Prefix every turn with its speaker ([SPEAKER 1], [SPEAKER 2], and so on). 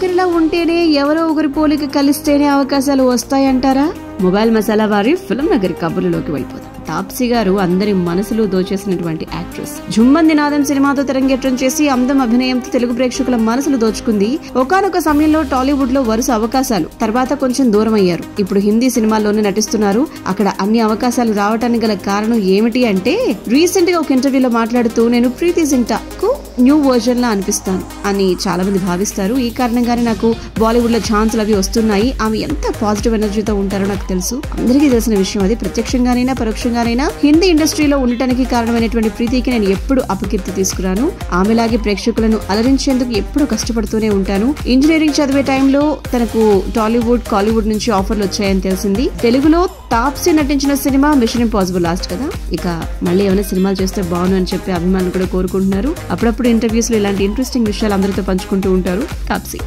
[SPEAKER 1] ఒకరిలా ఉంటేనే ఎవరో ఒకరి పోలిక కలిస్తేనే అవకాశాలు వస్తాయంటారా? మొబైల్ మసాలా వారి ఫిల్మ్ నగరి కబుర్లలోకి వెళ్ళిపోతాం. తాప్సీ గారు అందరి మనసులు దోచేసినటువంటి యాక్ట్రెస్. జుమ్మంది నాదం సినిమాతో తెరంగేట్రం చేసి అందం అభినయంతో తెలుగు ప్రేక్షకుల మనసులు దోచుకుంది. ఒకానొక సమయంలో టాలీవుడ్ లో వరుస అవకాశాలు, తర్వాత కొంచెం దూరం అయ్యారు. ఇప్పుడు హిందీ సినిమాల్లోనే నటిస్తున్నారు. అక్కడ అన్ని అవకాశాలు రావడానికి గల కారణం ఏమిటి అంటే, రీసెంట్ గా ఒక ఇంటర్వ్యూలో మాట్లాడుతూ, నేను ప్రీతి జింటా కు న్యూ వర్జన్ లా అనిపిస్తాను అని చాలా మంది భావిస్తారు. ఈ కారణంగానే నాకు బాలీవుడ్ లో ఛాన్సులు అవి వస్తున్నాయి. ఆమె ఎంత పాజిటివ్ ఎనర్జీతో ఉంటారో నాకు తెలుసు. అందరికీ తెలిసిన విషయం అది. ప్రత్యక్షంగానైనా పరోక్షంగానైనా హిందీ ఇండస్ట్రీలో ఉండటానికి కారణమైనటువంటి ప్రీతికి నేను ఎప్పుడు అపకీర్తి తీసుకురాను. ఆమెలాగే ప్రేక్షకులను అలరించేందుకు ఎప్పుడు కష్టపడుతూనే ఉంటాను. ఇంజనీరింగ్ చదివే టైంలో తనకు టాలీవుడ్, కాలీవుడ్ నుంచి ఆఫర్లు వచ్చాయని తెలిసింది. తెలుగులో తాప్సీ నటించిన సినిమా మిషన్ ఇంపాసిబుల్ లాస్ట్ కదా. ఇక మళ్ళీ ఏమైనా సినిమాలు చేస్తే బాగుండు అని చెప్పి అభిమానులు కూడా కోరుకుంటున్నారు. అప్పుడప్పుడు ఇంటర్వ్యూస్ లో ఇలాంటి ఇంట్రెస్టింగ్ విషయాలు అందరితో పంచుకుంటూ ఉంటారు తాప్సీ.